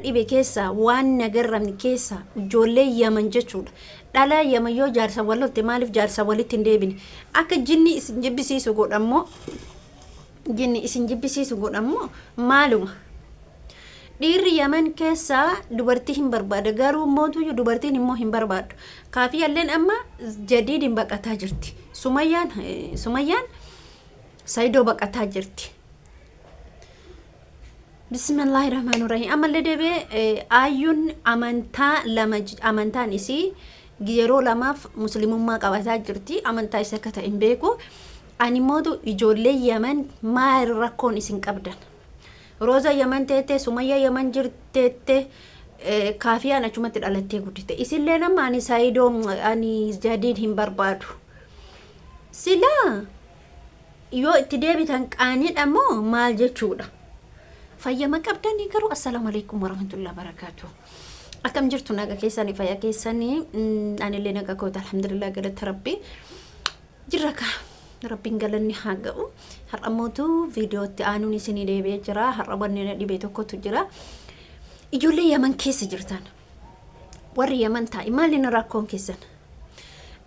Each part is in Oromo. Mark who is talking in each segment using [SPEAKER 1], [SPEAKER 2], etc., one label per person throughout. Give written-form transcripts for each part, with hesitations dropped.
[SPEAKER 1] dhibe keessa waan nagarramni keessa ijoollee yaman jechuudha. Dhala yaman yoo jaarsa walotti maaliif jaarsa walitti hin deebine akka jinni isin jibbisiisu godhammoo maaluma dhiirri yaman keessa dubartii hin barbaada garuu mootu dubartiin immoo hin barbaadu. Kafiyaalleen amma jadidiin baqataa jirti. Sumayyaan saido baqataa jirti. Bismillahirrahmanirrahim. Amalle debe ayyun amantaan isii yeroo lamaaf muslimummaa qabataa jirti. Amantaa isa akka ta'e hin beeku. Ani mootu ijoollee yaman maal rakkoon isin qabdan? Roza yaman teete, Sumayaa yaman jirteete, kafiyaan achumatti dhalattee guddite. Isillee nama ani saido ani jadid hin barbaadu. Sila yoo itti deebitan qaaniidha moo maal jechuudha? Fayyama qabdanii garuu assalaamu alaykum warahmatullahi wabarakatuh. Akkam jirtu naga keessanii fayya keessanii anillee naga koota alhamdulillah galata rabbi jirraka rabbiin galanni haa ga'u. Har'a mootu viidiyootti aanuun isinii deebi'ee jira. Har'a wanni dhibee tokkotu jira. Ijoollee yaman keessa jirtan warri yaman ta'i maaliin rakkoon keessan?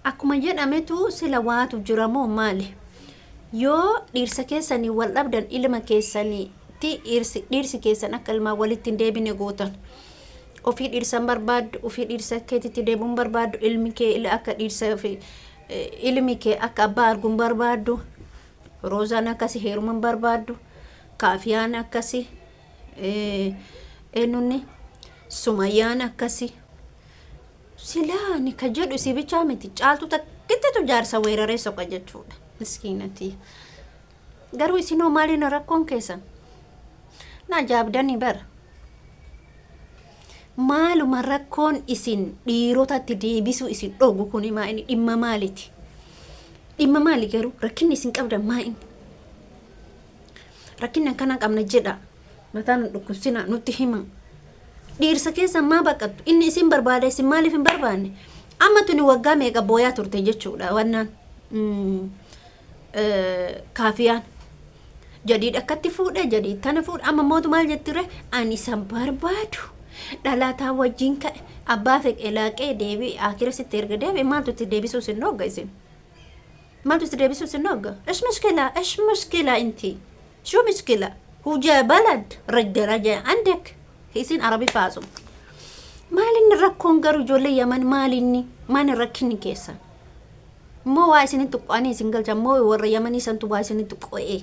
[SPEAKER 1] Akkuma jedhametu sila waatu jira moo maali? Yoo dhiirsa keessanii wal dhabdan ilma keessanii dhiirsi keessan akka ilmaa walitti hin deebine gootan ofii dhiirsan barbaaddu ofii dhiirsa keetitti deebuun barbaaddu ilmi kee akka dhiirsa ilmi kee akka abbaa arguun barbaaddu Rozaan akkasi heeruman barbaaddu Kafiyaan akkasi eenyunni Sumayaan akkasi silaa ni ka jedhu si bichaa miti caaltu takkittetu jaarsa weeraree soqa jechuudha miskiinati. Garuu isinoo maaliin rakkoon keessan? Na jaabdani bar maaluma rakkoon isin dhiirotatti deebisu isin dhogu kuni maa inni dhimma maaliti? Dhimma maali garuu rakkinni isin qabdan maa inni? Rakkinni akkana qabna jedha mataan dhukkubsina nutti hima. Dhiirsa keessa maa baqattu inni isin barbaada isin maaliif hin barbaanne? Amma tuni waggaa meeqa booyaa turte jechuudha wannaan Kafiyaan jadid akkatti fuudha jadid tana fuudha amma mootu maal jettire ani san barbaadu dhalataa wajjin ka'e abbaa feqee laaqee deebi akira sitti erga deebi maaltu itti deebisuu sin dhogga isin maaltu itti deebisuu sin dhogga ايش مشكلة انتي شو مشكلة هو جاء بلد درجة عندك isin arabi faasum maalin rakkoon garuu ijoollee yaman maalinni maan rakkinni keessan moo waa isinitti qo'anii isin galchan moo warra yamanii santu waa isinitti qo'ee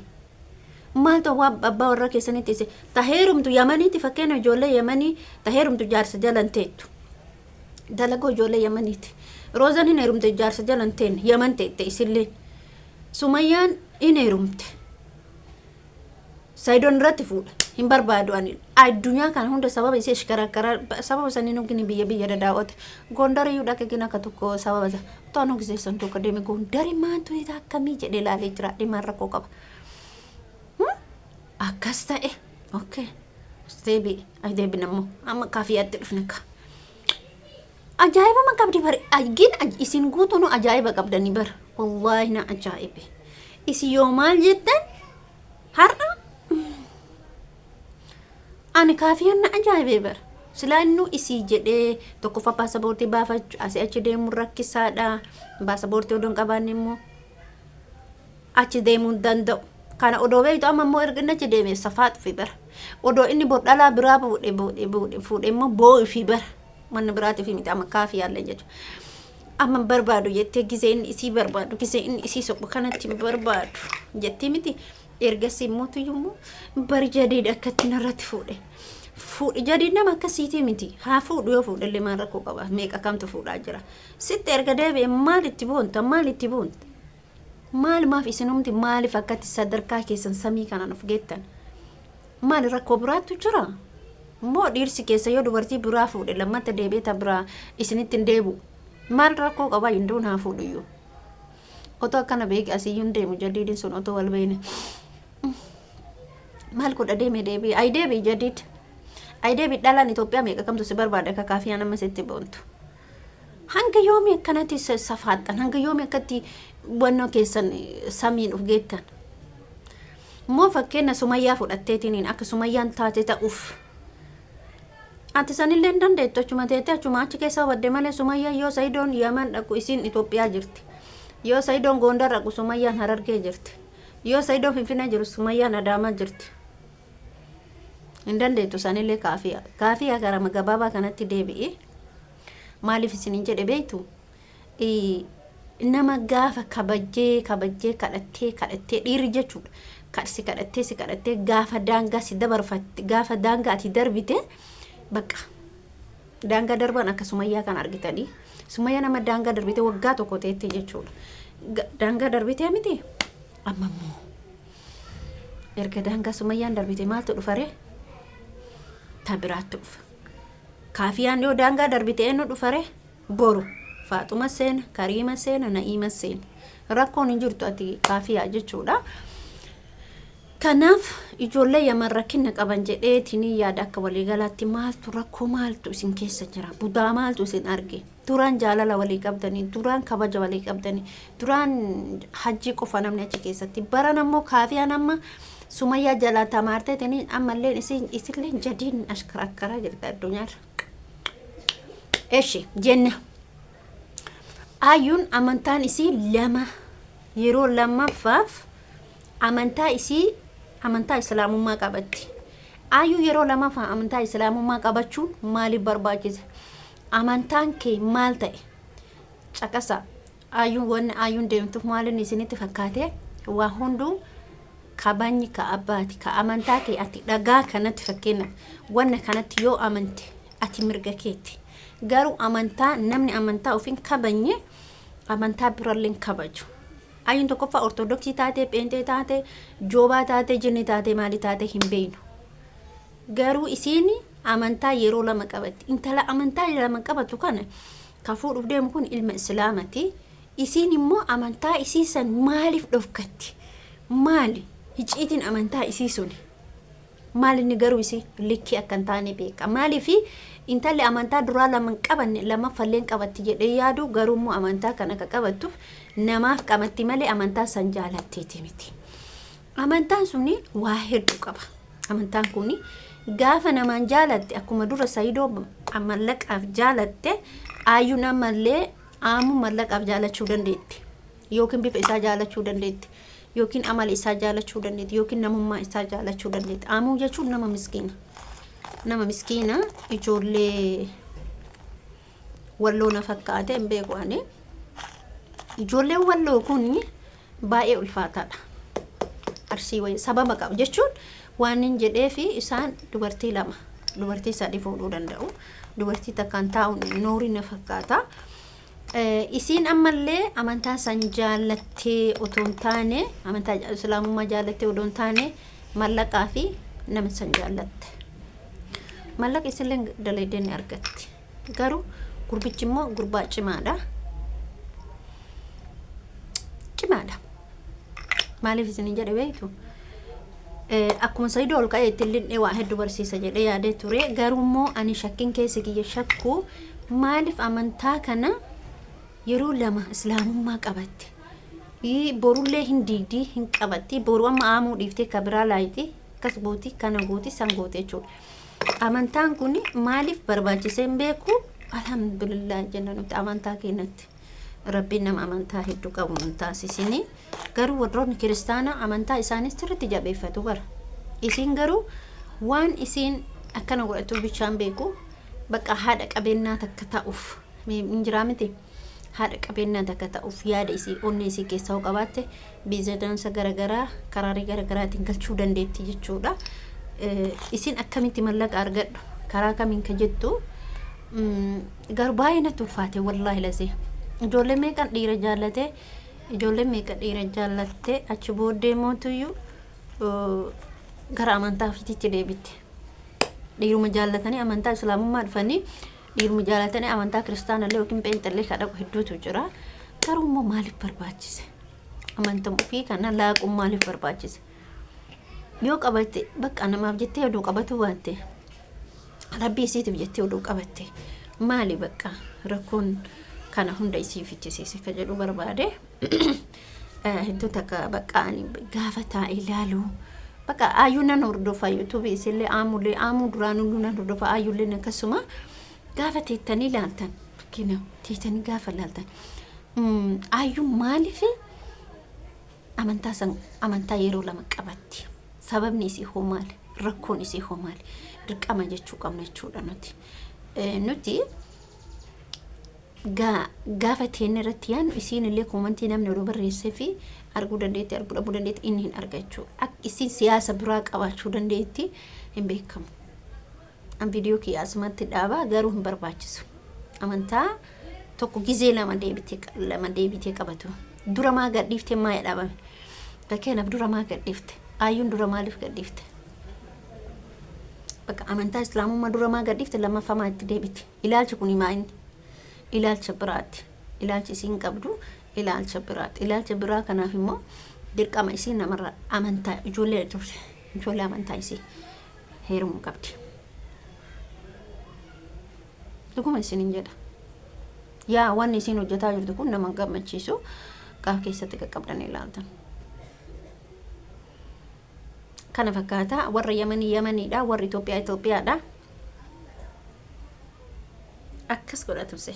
[SPEAKER 1] maal ta'uu abbaa warra keessanitti ise taheerumtu yamaniiti fakkeenya ijoollee yamanii taheerumtu jaarsa jalan teettu dalagoo ijoollee yamaniiti. Rozaan hin heerumte jaarsa jalan teen yaman teette isillee Sumayyaan hin heerumte saidoon irratti fuudha hin barbaadu ani addunyaa kana hunda sababa isee shikarakara sababa sanii nugini biyya dadaawwate Gondarii yoo dhaqee gina akka tokko sababa isa to'annoo giseessan tokko deeme Gondarii maantu isaa akkamii jedhee ilaalee jira dhimaan rakkoo qaba. Akkas ta'e okay deebi nammoo amma kafiyaatti dhufne ka ajaa'iba ma qabdi bari agin isin guutuunu ajaa'iba qabdanii bar wallahi na ajaa'ibe isi yoo maal jettan har'a ani Kafiyaan na ajaa'ibe bar silaannu isi jedhee tokkoffaa paasapoortii baafachuu asii achi deemuu rakkisaadha paasapoortii odoon qabaanne immoo achi deemuu danda'u. Kana odoo beeytu amma immoo erga achi deemee safaatu fi bara odoo inni bordhalaa biraa fuudhee immoo boo'u fi bara manna biraatiif miti amma Kafiyaallee jechuudha. Amma barbaadu jettee gisee inni isii barbaadu gisee inni isii soqu kanatti barbaadu jettee miti ergasii immoo tuyyummoo bari jadid akkatti narratti fuudhe jadid nama akkasiitii miti haa fuudhu yoo fuudhallee maal rakkoo qaba meeqa kamtu fuudhaa jira sitti erga deebi'e maalitti boonta maal maaf isinumti maaliif akkatti sadarkaa keessan samii kanaan of geettan maal rakkoo biraatu jira moo dhiirsi keessa yoo dubartii biraa fuudhe lammata deebi'eta biraa isinitti hin deebu maal rakkoo qaba hinduun haa fuudhu otoo akkana beeki asiyyuun deemu jadidin sun otoo wal beeyne maal godha deeme deebi ay deebi jadid ay deebi dhalaan Itoophiyaa meeqa kamtu si barbaada ka Kafiyaan amma sitti boontu hanga yoomi akkanatti safaaxan hanga yoomi akkatti wanno keessan samiin of geettan moo fakkeenya Sumayyaa fudhatteetiniin akka Sumayyaan taate ta'uuf ati sanillee dandeettu achuma teettee achuma achi keessa badde malee Sumayyaa yoo Saidoon Yaman dhaqu isiin Itoophiyaa jirti. Yoo Saidoon Gondar dhaqu Sumayyaan Harargee jirti. Yoo Saidoon Finfinnee jiru Sumayyaan Adaamaa jirti. Hin dandeettu sanillee kafiyaa. Kafiyaa gara gabaabaa kanatti deebi'ee maaliif isiniin jedhe beektu? Nama gaafa kabajjee kadhattee dhiirri jechuudha. Si kadhattee gaafa daangaa si dabarfatte gaafa daangaa ati darbite bakka daangaa darban akka Sumayyaa kan argitanii. Sumayyaa nama daangaa darbite waggaa tokko teettee jechuudha. Daangaa darbite miti ammoo erga daangaa Sumayyaan darbite maaltu dhufare? Tabiraatti dhufa. Kafiyaan yoo daangaa darbite eenyu dhufare? Boru Faaxuma seena, Kariima seena, Na'iima seena. Rakkoon hin jirtu ati kafiyaa jechuudha. Kanaaf ijoollee Yaman rakkina qaban jedheetiin yaada akka waliigalaatti maaltu rakkoo maaltu isin keessa jira? Budaa maaltu isin arge? Duraan jaalala walii qabdanii, duraan kabaja walii qabdanii, duraan hajji qofa namni achi keessatti. Baran ammoo kafiyaan amma Sumayyaa jalaa tamaarteetanii ammallee isillee jadiin ashkarakkara jirti addunyaarra. Eshi jenna. Ayyuun amantaan isii lama yeroo lammaffaaf amantaa islaamummaa qabatti. Ayyuu yeroo lammaffaa amantaa islaamummaa qabachuun maaliif barbaachise? Amantaan kee maal ta'e? Caqasa. Ayyuun deemtuuf maalin isinitti fakkaate? Waa hunduu kabajni ka abbaati ka amantaa kee ati dhagaa kanatti fakkeenya wanna kanatti yoo amante ati mirga keeti. Garuu amantaa namni amantaa ofiin kabanye amantaa biralleen kabaju. Ayyuun tokkoffaa ortodoksii taate, pheenxee taate, joobaa taate, jinni taate, maali taate hin beeknu. Garuu isiin amantaa yeroo lama qabatti. Intala amantaa lama qabatu kana ka fuudhuuf deemu kun ilma islaamati. Isiin immoo amantaa isii san maaliif dhofkatti? Maali? Hiciitiin amantaa isii suni. Maalinni garuu isii likkii akka hin taane beeka. Maaliifi intalli amantaa duraa lama qabanne lamaffalleen qabatti jedhee yaadu garuu immoo amantaa kana akka qabattuuf namaaf qabatti malee amantaa san jaalatteeti miti. Amantaan suni waa hedduu qaba. Amantaan kuni gaafa namaan jaalatte akkuma dura saidoo mallaqaaf jaalatte ayyuu namallee aamu mallaqaaf jaalachuu dandeetti. Yookiin bifa isaa jaalachuu dandeetti. Yookiin amala isaa jaalachuu dandeetti. Yookiin namummaa isaa jaalachuu dandeetti. Aamuu jechuun nama miskiina. Nama miskiina ijoollee walloo na fakkaate hin beeku ani. Ijoolleen walloo kun baay'ee ulfaataadha. Arsii wayii sababa qaba jechuun waan hin jedheefi isaan dubartii lama dubartii sadii fuudhuu danda'u. Dubartii takkaan taa'uun noorii na fakkaata. Isiin ammallee amantaa san jaalattee otoo hin taane amantaa islaamummaa jaalattee otoo hin taane mallaqaa fi nama san jaalatte. Mallaqa isillee dalaydee ni argatti. Garuu gurbichi immoo gurbaa cimaadha. Cimaadha. Maaliif isin jedhe beektu? Akkuma saidoo ol ka'ee itti illee waa hedduu barsiisa jedhee yaadee ture. Garuu immoo ani shakkiin keessa kiyya shakku maaliif amantaa kana yeroo lama islaamummaa qabatti? Borullee hin diigdii hin qabatti. Boru amma aamuu dhiiftee kabiraa laayiti akkas gooti kana gooti san goote jechuudha. Amantaan kun maaliif barbaachisee hin beeku? Alhamdulillah jenna nuti amantaa keenyatti. Rabbiin nama amantaa hedduu qabu nu taasisini. Garuu warroonni kiristaanaa amantaa isaanis sirriitti jabeeffatu gara. Isiin garuu waan isiin akkana godhatu bichaan beeku bakka haadha qabeenyaa takka ta'uuf hin jiraa miti. Haadha qabeenyaa takka ta'uuf yaada isii onnee isii keessaa qabaatte biizinansa garagaraa karaarii garagaraatiin galchuu dandeetti jechuudha. Isin akkamitti mallaqa argadhu karaa kamiin ka jettu garuu baay'ee natti ulfaate wallaahi lazee. Ijoollee meeqan dhiira jaallate ijoollee meeqa dhiira jaallatte achi booddee mootuyyuu gara amantaa ofiitti deebitte. Dhiiruma jaallatanii amantaa islaamummaa dhufanii dhiiruma jaallatanii amantaa kiristaanallee yookiin pheenxallee kadhaqu hedduutu jira. Garuu immoo maaliif barbaachise? Amantaa ofii kana laaquun maaliif barbaachise? Yoo qabatte bakka namaaf jettee oduu qabatu baatte rabbii isiitiif jettee oduu qabatte maali bakka rakkoon kana hunda isii fichisiise ka jedhu barbaade hedduu takka bakka ani gaafa taa'e ilaalu bakka ayyuu nan hordofa YouTube isillee aamuu duraan hulluu nan hordofa ayyuullee akkasuma gaafa teettanii ilaaltan fakkina teettanii gaafa ilaaltan ayyuu maaliif amantaa yeroo lama qabatti sababni isii hoo maali rakkoon isii hoo maali dirqama jechuu qabna jechuudha nuti gaafa teenne irratti yaanu isiin illee koomantii namni yeroo barreessee fi arguu dandeetti arguu dhabuu dandeetti inni hin argachuu akka isiin siyaasa biraa qabaachuu dandeetti hin beekamu an viidiyoo kiyaasumatti dhaabaa garuu hin barbaachisu amantaa tokko gizee lama deebitee qabatu dura maa gadhiifte maa dhaabame fakkeenyaaf dura maa gadhiifte ayyuun dura maaliif gadhiifte bakka amantaa islaamummaa dura maa gadhiifte lammaffaa maa itti deebite ilaalchi kun himaa inni ilaalcha biraati ilaalchi isiin qabdu ilaalcha biraa kanaaf immoo dirqama isiin namarra amantaa ijoollee amantaa isii heerumuu qabdi dhuguma isiin hin jedha yaa wanni isiin hojjetaa jirtu kun nama gammachiisu qaaf keessatti qaqqabdan ilaaltan kana fakkaata warra yamaniidha warra Itoophiyaadha akkas godhatuse